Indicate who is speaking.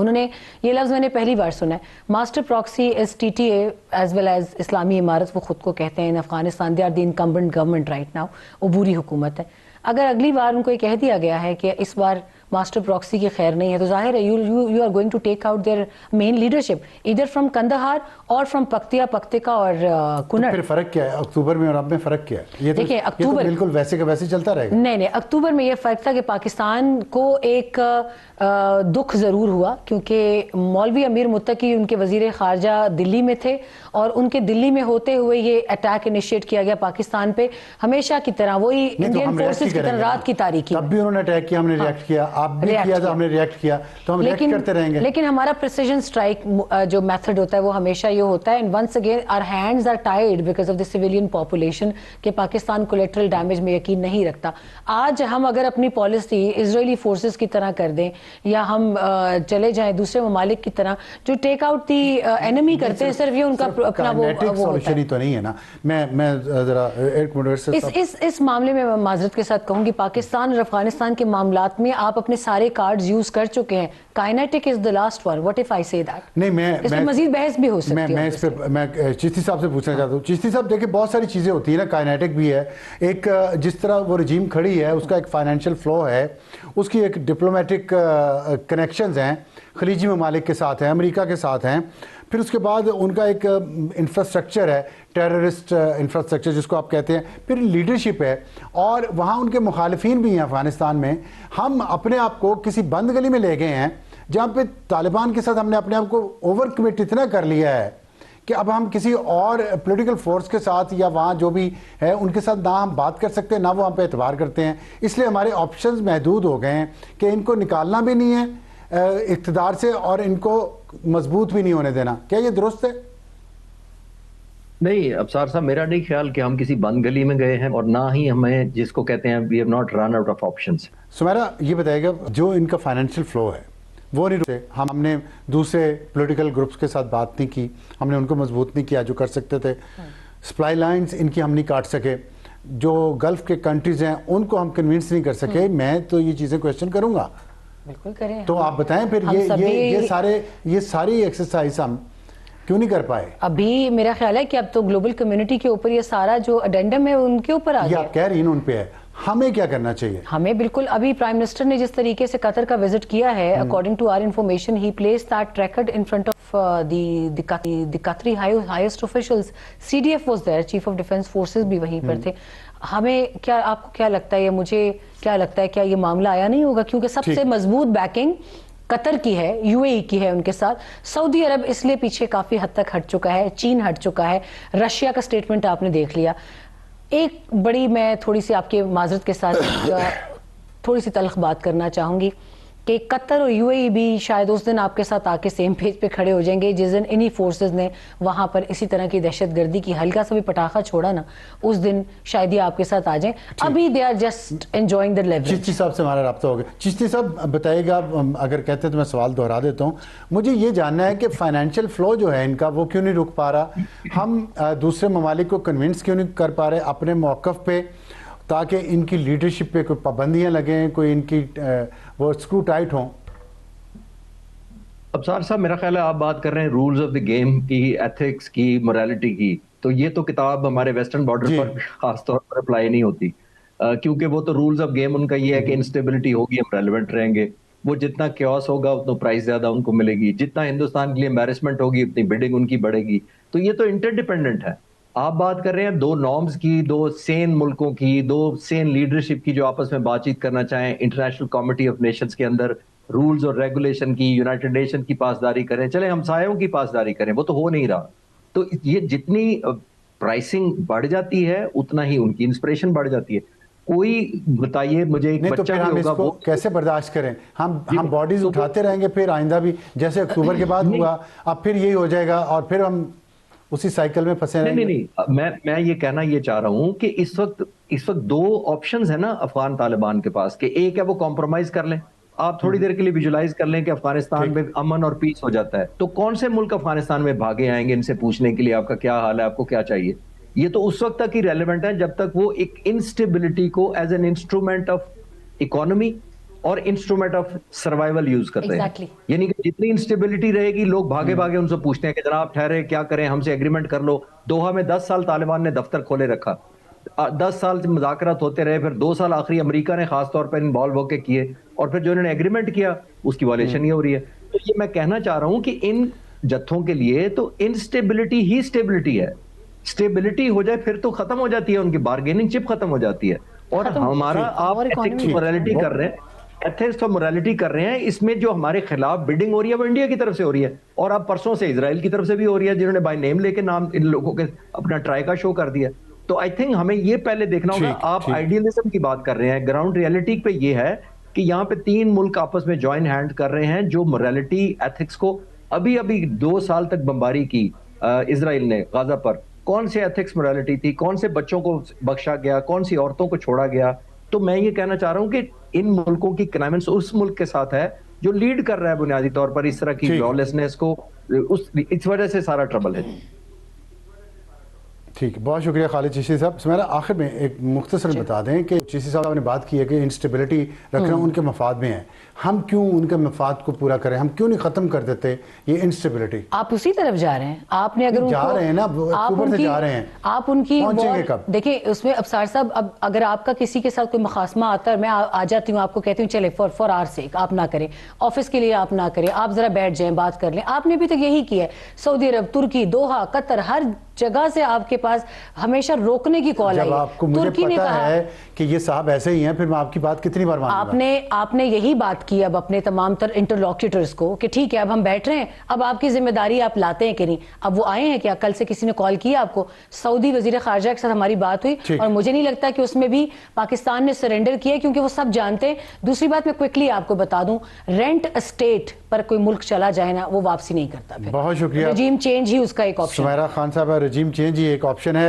Speaker 1: انہوں نے یہ لفظ میں نے پہلی بار سنا ہے. Master proxy is TTA as well as اسلامی امارت, وہ خود کو کہتے ہیں Afghanistan, they are the incumbent government right now, عبوری حکومت ہے. اگر اگلی بار ان کو یہ کہہ دیا گیا ہے کہ اس بار ماسٹر پراکسی کی خیر نہیں ہے, تو ظاہر ہے you are going to take out their main leadership either from Kandahar اور فرام پکتیکا اور کنڑ.
Speaker 2: پھر فرق کیا ہے اکتوبر میں اور اب میں, فرق کیا ہے؟ یہ
Speaker 1: دیکھیں اکتوبر
Speaker 2: بالکل ویسے کا ویسے چلتا رہے گا.
Speaker 1: نہیں, اکتوبر میں یہ فرق تھا کہ پاکستان کو ایک دکھ ضرور ہوا, کیونکہ مولوی امیر متقی ان کے وزیر خارجہ دلی میں تھے, اور ان کے دلی میں ہوتے ہوئے یہ اٹیک انیشیٹ کیا گیا پاکستان پہ, ہمیشہ کی طرح وہی انڈین فورسز کی طرح رات کی تاریکی.
Speaker 2: تب بھی انہوں نے اٹیک کیا, ہم نے ریئیکٹ کیا, آپ بھی کیا تھا, ہم نے ریئیکٹ کیا, تو ہم ریئیکٹ کرتے رہیں گے.
Speaker 1: لیکن ہمارا پریسیجن سٹرائک جو میتھڈ ہوتا ہے وہ ہمیشہ یہ ہوتا ہے, and once again our hands are tied because of the civilian population, کہ پاکستان کولیٹرل ڈیمیج میں یقین نہیں رکھتا. آج ہم اگر اپنی پالیسی اسرائیلی فورسز کی طرح کر دیں, یا ہم چلے جائیں دوسرے ممالک کی طرح جو ٹیک آؤٹ دی اینمی کرتے ہیں, صرف یہ ان کا اپنا وہ ہوتا ہے.
Speaker 2: تو نہیں ہے نا. میں ذرا
Speaker 1: اس معاملے میں معذرت کے ساتھ کہوں گی, پاکستان اور افغانستان کے معاملات میں آپ اپنے سارے کارڈز یوز کر چکے ہیں. Kinetic is the last one. What if I سے دیٹ؟
Speaker 2: نہیں, میں
Speaker 1: اس میں مزید بحث بھی ہو سکتی ہے.
Speaker 2: میں اس پہ میں چشتی صاحب سے پوچھنا چاہتا ہوں. چشتی صاحب دیکھیں, بہت ساری چیزیں ہوتی ہیں نا, کائنیٹک بھی ہے ایک, جس طرح وہ رجیم کھڑی ہے اس کا ایک فائنینشیل فلو ہے, اس کی ایک ڈپلومیٹک کنیکشنز ہیں خلیجی ممالک کے ساتھ ہیں, امریکہ کے ساتھ ہیں, پھر اس کے بعد ان کا ایک انفراسٹرکچر ہے, ٹیررسٹ انفراسٹرکچر جس کو آپ کہتے ہیں, پھر لیڈرشپ ہے, اور وہاں ان کے مخالفین بھی ہیں افغانستان میں. ہم اپنے آپ کو کسی بند گلی میں لے گئے ہیں جہاں پہ طالبان کے ساتھ ہم نے اپنے آپ کو اوور کمٹ اتنا کر لیا ہے کہ اب ہم کسی اور پولیٹیکل فورس کے ساتھ یا وہاں جو بھی ہے ان کے ساتھ نہ ہم بات کر سکتے ہیں, نہ وہ ہم پہ اعتبار کرتے ہیں. اس لیے ہمارے آپشنز محدود ہو گئے ہیں کہ ان کو نکالنا بھی نہیں ہے اقتدار سے, اور ان کو مضبوط بھی نہیں ہونے دینا. کیا یہ درست ہے؟
Speaker 3: نہیں ابصار صاحب, میرا نہیں خیال کہ ہم کسی بند گلی میں گئے ہیں, اور نہ ہی ہمیں جس کو کہتے ہیں we have not run out of options.
Speaker 2: Sameera یہ بتائے گا, جو ان کا فائنینشیل فلو ہے وہ نہیں رکے. ہم نے دوسرے پولیٹیکل گروپس کے ساتھ بات نہیں کی, ہم نے ان کو مضبوط نہیں کیا جو کر سکتے تھے. سپلائی لائنز ان کی ہم نہیں کاٹ سکے, جو گلف کے کنٹریز ہیں ان کو ہم کنونس نہیں کر سکے. میں تو یہ چیزیں کویسچن کروں گا.
Speaker 1: بالکل کریں.
Speaker 2: تو آپ بتائیں پھر یہ ساری ایکسرسائز ہم کیوں نہیں کر پائے؟
Speaker 1: ابھی میرا خیال ہے کہ اب تو گلوبل کمیونٹی کے اوپر یہ سارا جو اڈینڈم ہے ان کے اوپر آ گیا.
Speaker 2: یہ آپ کہہ رہی ہیں ان پہ ہے, ہمیں کیا کرنا چاہیے؟
Speaker 1: ہمیں بالکل, ابھی پرائم منسٹر نے جس طریقے سے قطر کا وزٹ کیا ہے, according to our information he place that record in front of the Qatari highest officials. CDF was there, chief of defence forces بھی وہیں پر تھے. ہمیں کیا, آپ کو کیا لگتا ہے, مجھے کیا لگتا ہے, کیا یہ معاملہ آیا نہیں ہوگا؟ کیونکہ سب سے مضبوط بیکنگ قطر کی ہے, UAE کی ہے ان کے ساتھ. سعودی عرب اس لیے پیچھے کافی حد تک ہٹ چکا ہے, چین ہٹ چکا ہے, رشیا کا سٹیٹمنٹ آپ نے دیکھ لیا. ایک بڑی, میں تھوڑی سی آپ کے معذرت کے ساتھ تھوڑی سی تلخ بات کرنا چاہوں گی کہ قطر اور UAE بھی شاید اس دن آپ کے ساتھ آ کے سیم پیج پہ کھڑے ہو جائیں گے جس دن انہی فورسز نے وہاں پر اسی طرح کی دہشت گردی کی ہلکا سا بھی پٹاخہ چھوڑا نا, اس دن شاید یہ آپ کے ساتھ آ جائیں. ابھی they are just enjoying the leverage.
Speaker 2: Chishti صاحب سے ہمارا رابطہ ہو گیا. چشتی صاحب بتائیے گا, اگر کہتے ہیں تو میں سوال دہرا دیتا ہوں. مجھے یہ جاننا ہے کہ فائنینشیل فلو جو ہے ان کا وہ کیوں نہیں رک پا رہا؟ ہم دوسرے ممالک کو کنونس کیوں نہیں کر پا رہے اپنے موقف پہ, تاکہ ان کی لیڈرشپ پہ کوئی پابندیاں لگیں, کوئی ان کی وہ اسکرو ٹائٹ ہوں؟
Speaker 3: ابصار صاحب, میرا خیال ہے آپ بات کر رہے ہیں رولز آف دی گیم کی, ایتھکس کی, موریلٹی کی. تو یہ تو کتاب ہمارے ویسٹرن بارڈر پر خاص طور پر اپلائی نہیں ہوتی, کیونکہ وہ تو رولز آف گیم ان کا یہ ہے کہ انسٹیبلٹی ہوگی ہم ریلیونٹ رہیں گے. وہ جتنا کیوس ہوگا اتنا پرائز زیادہ ان کو ملے گی, جتنا ہندوستان کے لیے امبیرسمنٹ ہوگی اتنی بڈنگ ان کی بڑھے گی. تو یہ تو انٹر ڈیپینڈنٹ ہے. آپ بات کر رہے ہیں دو نارمز کی, دو سین ملکوں کی, دو سین لیڈرشپ کی جو آپس میں بات چیت کرنا چاہیں, انٹرنیشنل کمیٹی آف نیشنز کے اندر رولز اور ریگولیشن کی, یونائٹڈ نیشن کی پاسداری کریں, چلے ہمسایوں کی پاسداری کریں, وہ تو ہو نہیں رہا. تو یہ جتنی پرائسنگ بڑھ جاتی ہے اتنا ہی ان کی انسپریشن بڑھ جاتی ہے. کوئی بتائیے مجھے ایک بچہ بھی ہوگا, وہ
Speaker 2: کیسے برداشت کریں؟ ہم باڈیز اٹھاتے رہیں گے, پھر آئندہ بھی جیسے اکتوبر کے بعد ہوا اب پھر یہی ہو جائے گا, اور پھر ہم اسی سائیکل میں پھنسے رہیں گے.
Speaker 3: نہیں, میں یہ کہنا یہ چاہ رہا ہوں کہ اس وقت دو آپشنز ہیں نا افغان طالبان کے پاس, کہ ایک ہے وہ کمپرومائز کر لیں. آپ تھوڑی دیر کے لیے ویژولائز کر لیں کہ افغانستان میں امن اور پیس ہو جاتا ہے, تو کون سے ملک افغانستان میں بھاگے آئیں گے ان سے پوچھنے کے لیے آپ کا کیا حال ہے, آپ کو کیا چاہیے؟ یہ تو اس وقت تک ہی ریلیونٹ ہے جب تک وہ ایک انسٹیبلٹی کو as an instrument of economy اور انسٹرومنٹ آف سروائیول یوز کرتے ہیں.
Speaker 1: Exactly.
Speaker 3: یعنی کہ جتنی انسٹیبلٹی رہے گی لوگ بھاگے بھاگے ان سے پوچھتے ہیں کہ جناب ٹھہرے کیا کریں, ہم سے ایگریمنٹ کر لو. دوحہ میں 10 سال طالبان نے دفتر کھولے رکھا, 10 سال مذاکرات ہوتے رہے, پھر 2 سال آخری امریکہ نے خاص طور پر انوالو ہو کے کیے, اور پھر جو انہوں نے ایگریمنٹ کیا اس کی وائلیشن ہی ہو رہی ہے. تو یہ میں کہنا چاہ رہا ہوں کہ ان جتھوں کے لیے تو انسٹیبلٹی ہی اسٹیبلٹی ہے. اسٹیبلٹی ہو جائے پھر تو ختم ہو جاتی ہے, ان کی بارگیننگ چپ ختم ہو جاتی ہے. اور ہمارا آپ مورالٹی کر رہے ہیں, ایتھکس تو مورالٹی کر رہے ہیں, اس میں جو ہمارے خلاف بلڈنگ ہو رہی ہے وہ انڈیا کی طرف سے ہو رہی ہے, اور اب پرسوں سے اسرائیل کی طرف سے بھی ہو رہی ہے, جنہوں نے بائی نیم لے کے نام ان لوگوں کے اپنا ٹرائی کا شو کر دیا. تو آئی تھنک ہمیں یہ پہلے دیکھنا ہوگا. آپ آئیڈیلزم کی بات کر رہے ہیں, گراؤنڈ ریئلٹی پہ یہ ہے کہ یہاں پہ 3 ملک آپس میں جوائن ہینڈ کر رہے ہیں جو مورالٹی ایتھکس کو ابھی 2 سال تک بمباری کی اسرائیل نے غزہ پر. کون سے ایتھکس مورالٹی تھی, کون سے بچوں کو بخشا گیا, کون سی عورتوں کو چھوڑا گیا. تو میں یہ کہنا چاہ رہا ہوں کہ ان ملکوں کی کنائمنس اس ملک کے ساتھ ہے جو لیڈ کر رہا ہے بنیادی طور پر اس طرح کی لالسنس کو, اس وجہ سے سارا ٹربل ہے.
Speaker 2: ٹھیک ہے, بہت شکریہ خالد چشتی صاحب. سمیرا آخر میں ایک مختصر بتا دیں کہ چشتی صاحب نے بات کی ہے کہ انسٹیبلٹی رکھنا ان کے مفاد میں ہے, ہم کیوں ان کے مفاد کو پورا کریں, ہم کیوں نہیں ختم کر دیتے یہ انسٹیبلٹی؟
Speaker 1: آپ اسی طرف جا رہے ہیں. آپ نے اگر
Speaker 2: جا رہے ہیں نا, اکتوبر سے جا رہے ہیں,
Speaker 1: آپ ان کی
Speaker 2: پہنچیں گے کب؟
Speaker 1: دیکھیں اس میں ابصار صاحب, اب اگر آپ کا کسی کے ساتھ کوئی مخاصمہ آتا ہے, میں آ جاتی ہوں آپ کو کہتی ہوں چلے فار آر سیک آپ نہ کریں, آفس کے لیے آپ نہ کریں, آپ ذرا بیٹھ جائیں بات کر لیں. آپ نے بھی تو یہی کیا ہے, سعودی عرب, ترکی, دوحہ, قطر, ہر جگہ سے آپ کے پاس ہمیشہ روکنے کی کال آئی.
Speaker 2: جب آپ کو مجھے پتا ہے کہ یہ صاحب ایسے ہی ہیں, پھر میں آپ کی بات کتنی بار مانوں گا؟
Speaker 1: آپ نے یہی بات کی اب اپنے تمام تر انٹرلوکیٹرز کو کہ ٹھیک ہے اب ہم بیٹھ رہے ہیں, اب آپ کی ذمہ داری آپ لاتے ہیں کہ نہیں. اب وہ آئے ہیں کیا؟ کل سے کسی نے کال کیا آپ کو؟ سعودی وزیر خارجہ کے ساتھ ہماری بات ہوئی اور مجھے نہیں لگتا کہ اس میں بھی پاکستان نے سرنڈر کیا, کیونکہ وہ سب جانتے ہیں. دوسری بات میں کوئکلی آپ کو بتا دوں, رینٹ اسٹیٹ پر کوئی ملک چلا جائے نا وہ واپسی نہیں کرتا.
Speaker 2: بہت شکریہ.
Speaker 1: رجیم چینج ہی اس کا ایک آپشن ہے.
Speaker 2: سمیرا خان صاحب, رجیم چینج ہی ایک آپشن ہے.